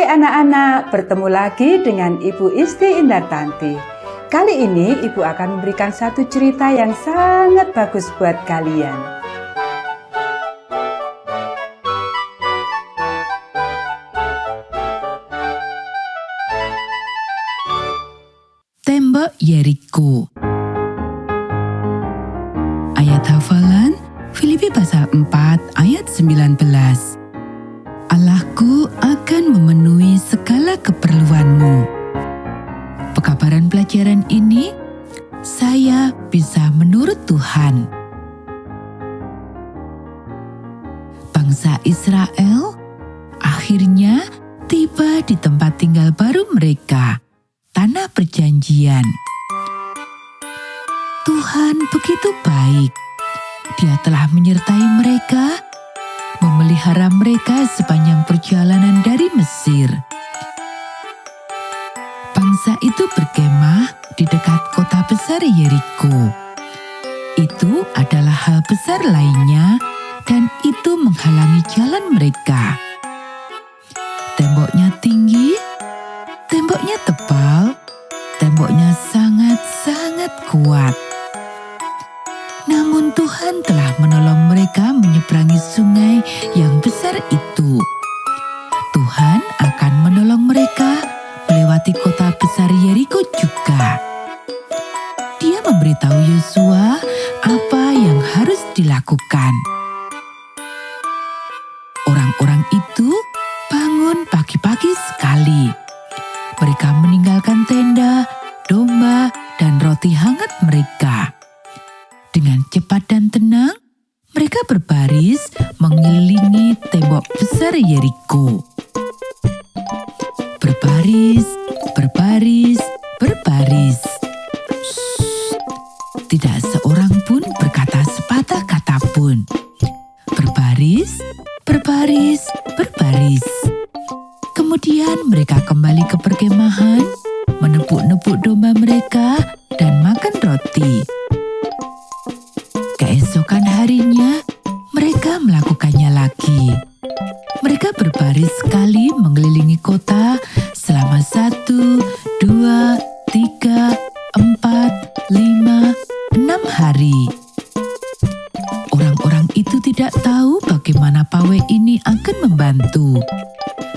anak-anak, bertemu lagi dengan Ibu Isti Indartanti. Kali ini Ibu akan memberikan satu cerita yang sangat bagus buat kalian. Tembok Yeriko. Ayat hafalan Filipi pasal 4 ayat 19. Allahku akan memenuhi segala keperluanmu. Pekabaran pelajaran ini, saya bisa menurut Tuhan. Bangsa Israel akhirnya tiba di tempat tinggal baru mereka, tanah perjanjian. Tuhan begitu baik. Dia telah menyertai mereka, memelihara mereka sepanjang perjalanan dari Mesir. Bangsa itu berkemah di dekat kota besar Yeriko. Itu adalah hal besar lainnya, dan itu menghalangi jalan mereka. Temboknya tinggi, temboknya tebal, temboknya sangat-sangat kuat. Namun Tuhan telah menolong mereka menyeberangi sungai yang besar itu. Tuhan akan menolong mereka melewati kota besar Yeriko juga. Dia memberitahu Yosua apa yang harus dilakukan. Orang-orang itu bangun pagi-pagi sekali. Mereka meninggalkan tenda, domba, dan roti hangat mereka. Dengan cepat dan tenang, mereka berbaris mengelilingi tembok besar Yeriko. Berbaris, berbaris, berbaris. Shh, tidak seorang pun berkata sepatah kata pun. Berbaris, berbaris, berbaris. Kemudian mereka kembali ke perkemahan, menepuk-nepuk domba mereka, dan makan roti. Keesokan harinya, mereka melakukannya lagi. Mereka berbaris sekali mengelilingi kota selama 1, 2, 3, 4, 5, 6 hari. Orang-orang itu tidak tahu bagaimana pawai ini akan membantu.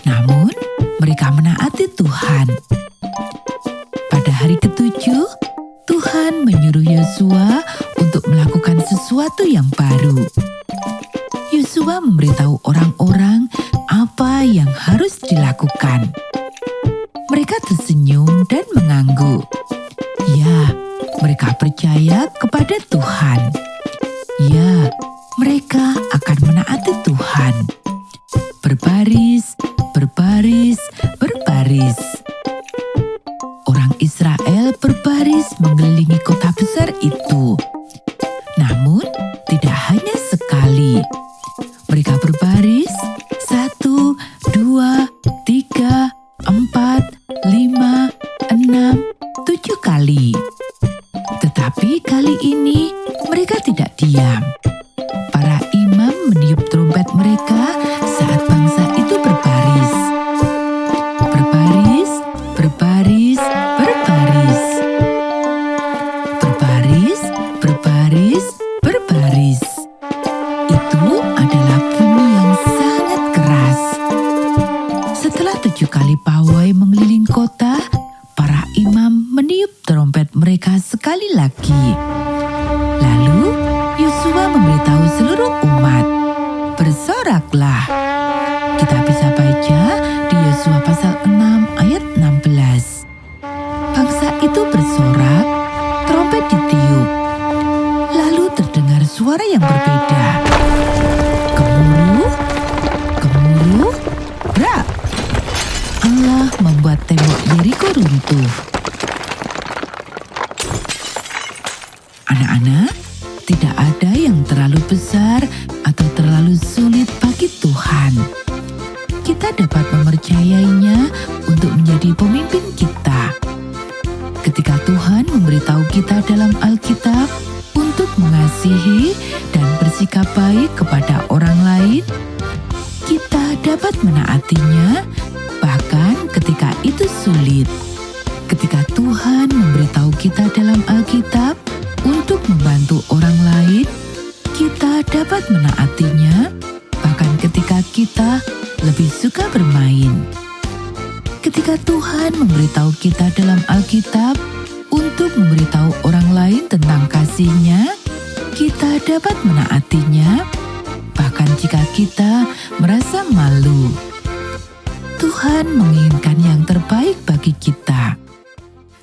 Namun, mereka menaati Tuhan. Pada hari ketujuh, Tuhan menyuruh Yosua untuk melakukan sesuatu yang baru. Yosua memberitahu orang-orang apa yang harus dilakukan. Mereka tersenyum dan mengangguk. Ya, mereka percaya kepada Tuhan. Ya, mereka akan menaati Tuhan. Berbaris, berbaris, berbaris. Orang Israel berbaris mengelilingi kota besar itu. Namun, tidak hanya sekali. Mereka berbaris 1, 2, 3, 4, 5, 6, 7 kali. Tetapi kali ini mereka tidak diam. Para imam meniup trompet mereka saat bangsa itu berbaris. Berbaris, berbaris, berbaris. Berbaris, berbaris, berbaris. Itu adalah bunyi yang sangat keras. Setelah 7 kali pawai mengeliling kota, para imam meniup trompet mereka sekali lagi. Lalu Yosua memberitahu seluruh umat, bersoraklah. Kita bisa baca di Yosua pasal 6 ayat 16. Bangsa itu bersorak, trompet ditiup. Lalu terdengar suara yang berbeda. Gemuruh, gemuruh, brak. Allah membuat tembok Yeriko runtuh. Anak-anak, tidak ada yang terlalu besar atau terlalu sulit bagi Tuhan. Kita dapat mempercayainya untuk menjadi pemimpin kita. Ketika Tuhan memberitahu kita dalam Alkitab untuk mengasihi dan bersikap baik kepada orang lain, kita dapat menaatinya, bahkan begitu sulit. Ketika Tuhan memberitahu kita dalam Alkitab untuk membantu orang lain, kita dapat menaatinya, bahkan ketika kita lebih suka bermain. Ketika Tuhan memberitahu kita dalam Alkitab untuk memberitahu orang lain tentang kasih-Nya, kita dapat menaatinya, bahkan jika kita merasa malu. Tuhan menginginkan yang terbaik bagi kita.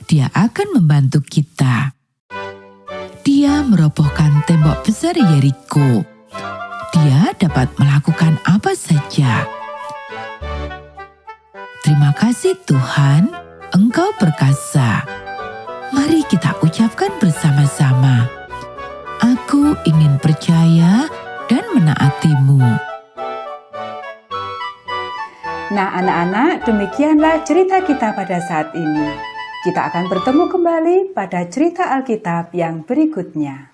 Dia akan membantu kita. Dia merobohkan tembok besar Yeriko. Dia dapat melakukan apa saja. Terima kasih Tuhan, Engkau perkasa. Mari kita ucapkan bersama-sama. Aku ingin percaya dan menaati-Mu. Nah anak-anak, demikianlah cerita kita pada saat ini. Kita akan bertemu kembali pada cerita Alkitab yang berikutnya.